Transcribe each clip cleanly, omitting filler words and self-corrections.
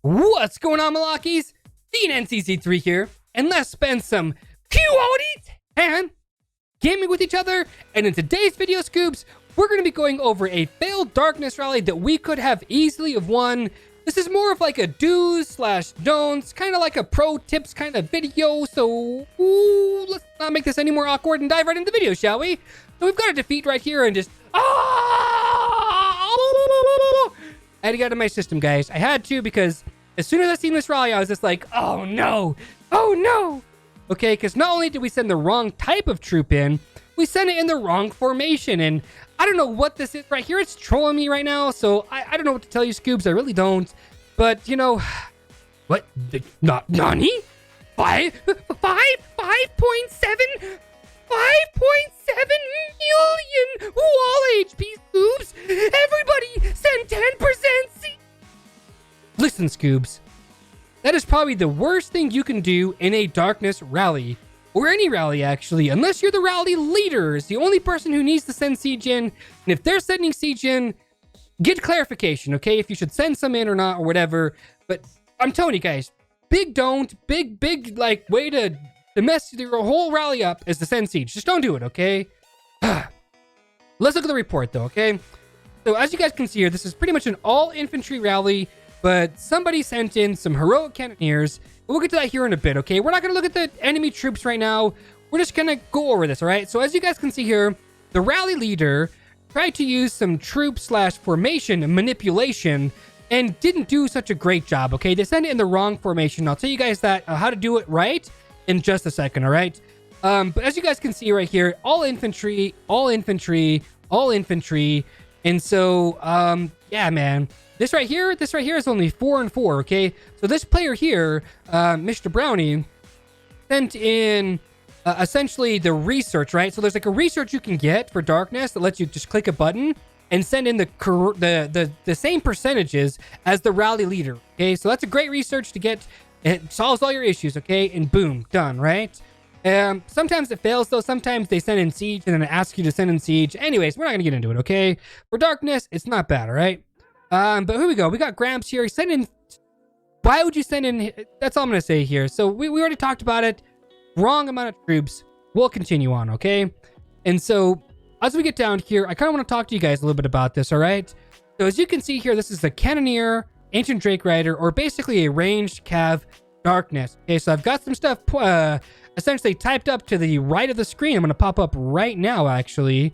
What's going on, Malakies? Vnncz3 here, and let's spend some quality time gaming with each other. And in today's video, Scoops, we're going to be going over a failed Darknest rally that we could have easily have won. This is more of like a do's slash don'ts, kind of like a pro tips kind of video. So let's not make this any more awkward and dive right into the video, shall we? So we've got a defeat right here and just I had to get out of my system, guys. I had to, because as soon as I seen this rally, I was just like, oh no. Okay, because not only did we send the wrong type of troop in, we sent it in the wrong formation. And I don't know what this is right here. It's trolling me right now. So I don't know what to tell you, Scoops. I really don't. But, you know, what? Nani? 5.7 million wall HP, Scoops. Everybody send 10% C. Listen, Scoops. That is probably the worst thing you can do in a Darknest rally. Or any rally, actually. Unless you're the rally leader. It's the only person who needs to send siege in. And if they're sending siege in, get clarification, okay? If you should send some in or not or whatever. But I'm telling you guys, big like way to mess your whole rally up is to send siege. Just don't do it, okay? Let's look at the report, though, okay? So as you guys can see here, this is pretty much an all-infantry rally, but somebody sent in some heroic cannoneers. We'll get to that here in a bit, okay? We're not going to look at the enemy troops right now. We're just going to go over this, all right? So as you guys can see here, the rally leader tried to use some troop slash formation manipulation and didn't do such a great job, okay? They sent it in the wrong formation. I'll tell you guys that how to do it right in just a second, all right? But as you guys can see right here, all infantry. And so, yeah, man. This right here is only 4 and 4, okay? So this player here, Mr. Brownie, sent in essentially the research, right? So there's like a research you can get for Darknest that lets you just click a button and send in the same percentages as the rally leader, okay? So that's a great research to get. It solves all your issues, okay? And boom, done, right? Sometimes it fails, though. Sometimes they send in siege and then it asks you to send in siege. Anyways, we're not going to get into it, okay? For Darknest, it's not bad, all right? But here we go. We got Gramps here. He sent in... Why would you send in... That's all I'm going to say here. So we already talked about it. Wrong amount of troops. We'll continue on, okay? And so as we get down here, I kind of want to talk to you guys a little bit about this, all right? So as you can see here, this is the Cannoneer, Ancient Drake Rider, or basically a ranged Cav Darknest. Okay, so I've got some stuff essentially typed up to the right of the screen. I'm going to pop up right now, actually.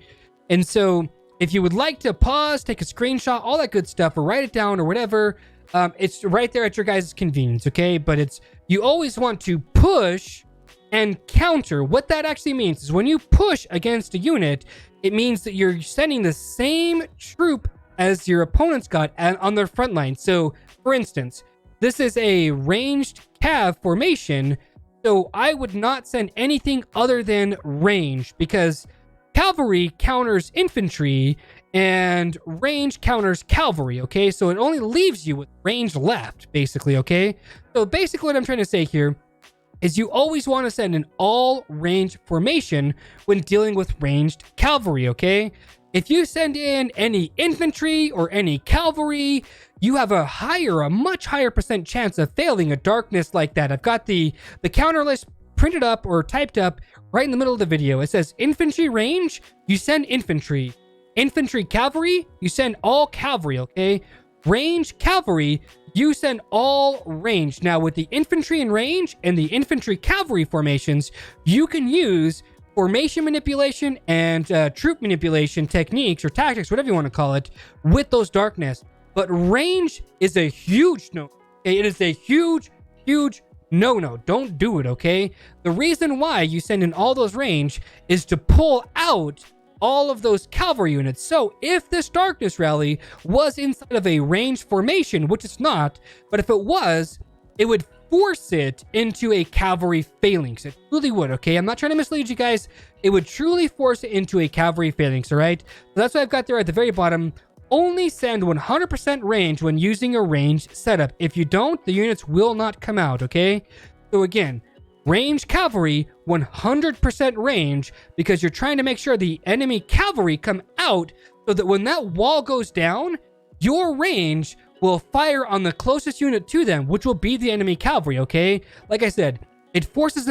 And so if you would like to pause, take a screenshot, all that good stuff, or write it down or whatever, it's right there at your guys' convenience, okay? But it's, you always want to push and counter. What that actually means is when you push against a unit, it means that you're sending the same troop as your opponent's got on their front line. So, for instance, this is a ranged Cav formation, so I would not send anything other than range, because cavalry counters infantry and range counters cavalry, okay? So it only leaves you with range left, basically, okay? So basically what I'm trying to say here is you always want to send an all-range formation when dealing with ranged cavalry, okay? If you send in any infantry or any cavalry, you have a much higher percent chance of failing a Darknest like that. I've got the counter list printed up or typed up right in the middle of the video. It says infantry range, you send infantry. Infantry cavalry, you send all cavalry, okay? Range cavalry, you send all range. Now with the infantry and range and the infantry cavalry formations, you can use formation manipulation and troop manipulation techniques or tactics, whatever you want to call it, with those Darknest. But range is a huge no. Okay? It is a huge no. Don't do it, okay? The reason why you send in all those range is to pull out all of those cavalry units. So if this Darknest rally was inside of a range formation, which it's not, but if it was, it would force it into a cavalry phalanx. It truly would, okay? I'm not trying to mislead you guys. It would truly force it into a cavalry phalanx, all right? So that's what I've got there at the very bottom. Only send 100% range when using a ranged setup. If you don't, the units will not come out, okay? So again, range cavalry, 100% range, because you're trying to make sure the enemy cavalry come out so that when that wall goes down, your range will fire on the closest unit to them, which will be the enemy cavalry, okay? Like I said, it forces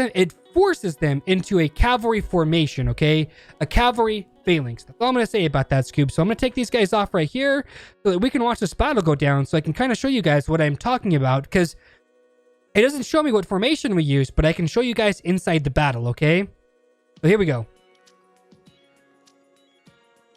them into a cavalry formation, okay? A cavalry phalanx. That's all I'm going to say about that, Scoop. So I'm going to take these guys off right here so that we can watch this battle go down, so I can kind of show you guys what I'm talking about, because it doesn't show me what formation we use, but I can show you guys inside the battle, okay? So here we go.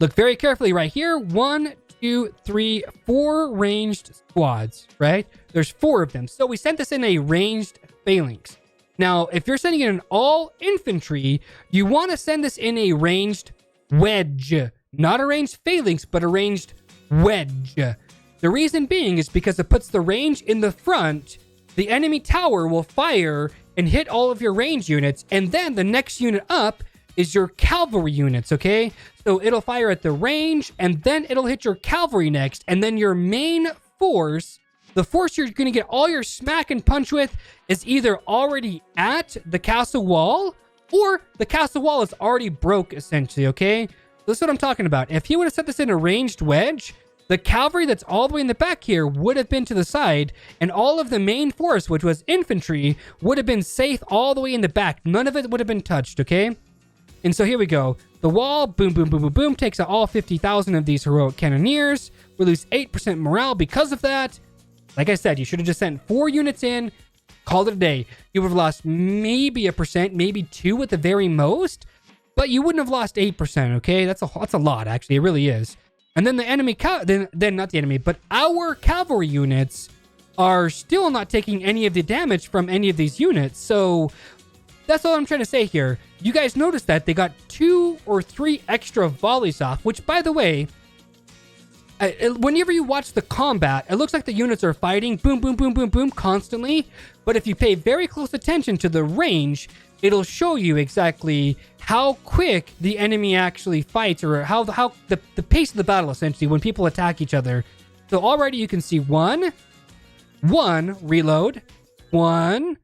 Look very carefully right here. 1, 2, 3, 4 ranged squads, right? There's 4 of them. So we sent this in a ranged phalanx. Now, if you're sending in an all infantry, you want to send this in a ranged wedge. Not a ranged phalanx, but a ranged wedge. The reason being is because it puts the range in the front. The enemy tower will fire and hit all of your range units, and then the next unit up is your cavalry units, okay? So it'll fire at the range, and then it'll hit your cavalry next, and then your main force, the force you're going to get all your smack and punch with, is either already at the castle wall, or the castle wall is already broke, essentially, okay? This is what I'm talking about. If you would have set this in a ranged wedge, the cavalry that's all the way in the back here would have been to the side, and all of the main force, which was infantry, would have been safe all the way in the back. None of it would have been touched, okay? And so here we go. The wall, boom, boom, boom, boom, boom, takes out all 50,000 of these heroic cannoneers. We lose 8% morale because of that. Like I said, you should have just sent 4 units in, called it a day. You would have lost maybe 1%, maybe 2 at the very most, but you wouldn't have lost 8%, okay? That's a lot, actually. It really is. And then the enemy, then not the enemy, but our cavalry units are still not taking any of the damage from any of these units. So that's all I'm trying to say here. You guys noticed that they got 2 or 3 extra volleys off, which, by the way, whenever you watch the combat, it looks like the units are fighting boom, boom, boom, boom, boom constantly. But if you pay very close attention to the range, it'll show you exactly how quick the enemy actually fights, or how the pace of the battle, essentially, when people attack each other. So already you can see 1 reload, 1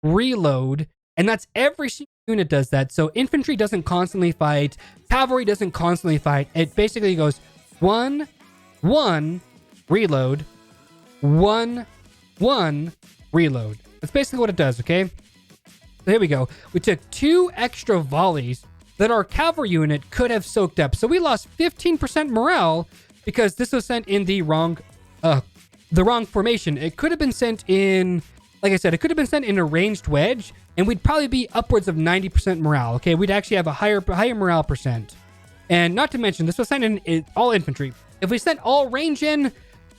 reload, and that's every single unit does that. So infantry doesn't constantly fight, cavalry doesn't constantly fight. It basically goes 1 reload, 1 reload. That's basically what it does, okay? So here we go. We took 2 extra volleys that our cavalry unit could have soaked up. So we lost 15% morale because this was sent in the wrong formation. It could have been sent in, like I said, it could have been sent in a ranged wedge, and we'd probably be upwards of 90% morale, okay? We'd actually have a higher morale percent. And not to mention, this was sent in all infantry. If we sent all range in,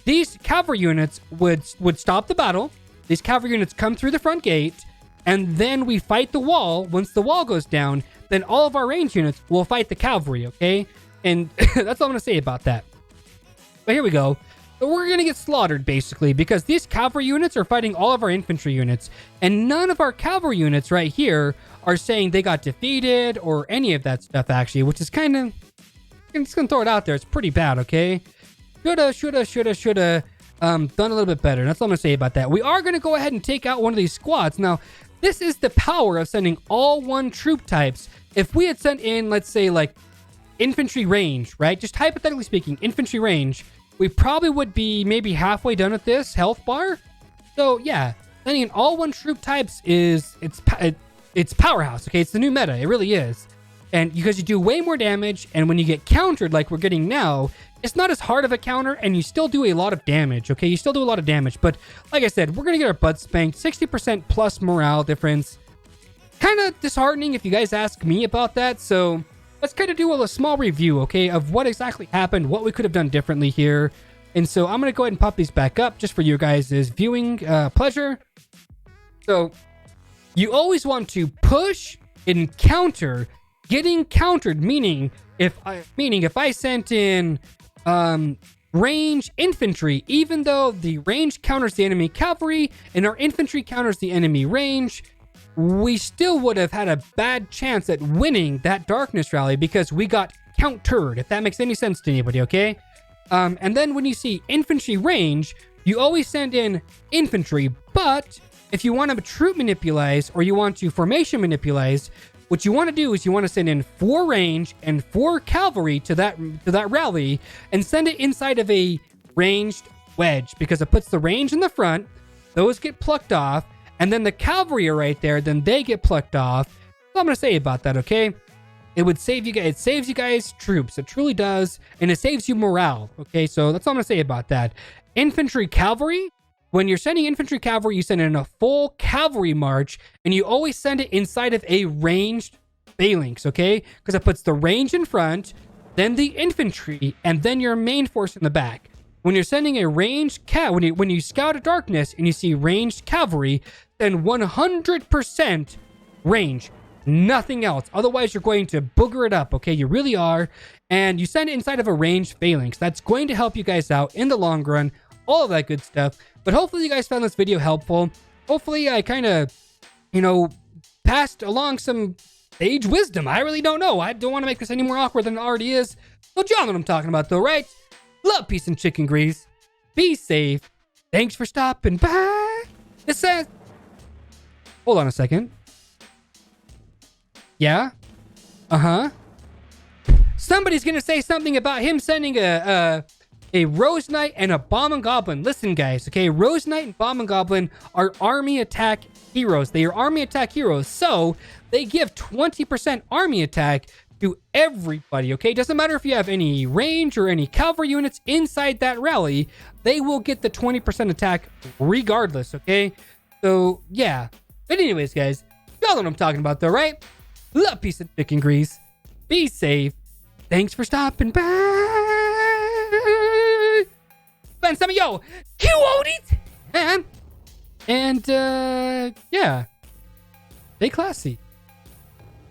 these cavalry units would stop the battle. These cavalry units come through the front gate, and then we fight the wall. Once the wall goes down, then all of our range units will fight the cavalry, okay? And that's all I'm going to say about that. But here we go. So we're going to get slaughtered, basically, because these cavalry units are fighting all of our infantry units, and none of our cavalry units right here are saying they got defeated or any of that stuff, actually, which is kind of... I'm just going to throw it out there. It's pretty bad, okay? Shoulda done a little bit better. That's all I'm going to say about that. We are going to go ahead and take out one of these squads. Now, this is the power of sending all 1 troop types. If we had sent in, let's say, like, infantry range, right? Just hypothetically speaking, infantry range, we probably would be maybe halfway done with this health bar. So, yeah, sending in all 1 troop types it's powerhouse, okay? It's the new meta. It really is. And because you do way more damage, and when you get countered like we're getting now, it's not as hard of a counter, and you still do a lot of damage, okay? You still do a lot of damage, but like I said, we're going to get our butts spanked. 60% plus morale difference. Kind of disheartening if you guys ask me about that, so let's kind of do a small review, okay, of what exactly happened, what we could have done differently here. And so I'm going to go ahead and pop these back up just for you guys' viewing pleasure. So you always want to push and counter. Getting countered, meaning if I sent in range infantry, even though the range counters the enemy cavalry and our infantry counters the enemy range, we still would have had a bad chance at winning that Darknest rally because we got countered, if that makes any sense to anybody, okay? And then when you see infantry range, you always send in infantry, but if you want to troop manipulate or you want to formation manipulate, what you want to do is you want to send in 4 range and 4 cavalry to that rally and send it inside of a ranged wedge because it puts the range in the front. Those get plucked off. And then the cavalry are right there. Then they get plucked off. That's all I'm going to say about that, okay? It would save you guys. It saves you guys troops. It truly does. And it saves you morale, okay? So that's all I'm going to say about that. Infantry cavalry. When you're sending infantry cavalry, you send it in a full cavalry march. And you always send it inside of a ranged phalanx, okay? Because it puts the range in front, then the infantry, and then your main force in the back. When you're sending a ranged when you scout a Darknest and you see ranged cavalry, then 100% range, nothing else. Otherwise, you're going to booger it up, okay? You really are. And you send it inside of a ranged phalanx. That's going to help you guys out in the long run, all of that good stuff. But hopefully you guys found this video helpful. Hopefully I kind of, passed along some sage wisdom. I really don't know. I don't want to make this any more awkward than it already is. So you know what I'm talking about though, right? Love, peace, and chicken grease. Be safe. Thanks for stopping by. It says... Hold on a second. Yeah? Uh-huh. Somebody's going to say something about him sending a Rose Knight and a Bomb and Goblin. Listen, guys, okay? Rose Knight and Bomb and Goblin are army attack heroes. They are army attack heroes. So, they give 20% army attack to everybody, okay? Doesn't matter if you have any range or any cavalry units inside that rally, they will get the 20% attack regardless, okay? So, yeah. But anyways, guys, y'all know what I'm talking about though, right? Love, peace, and chicken grease. Be safe. Thanks for stopping by. Spend some of yo. You own it, man. And, yeah. Stay classy.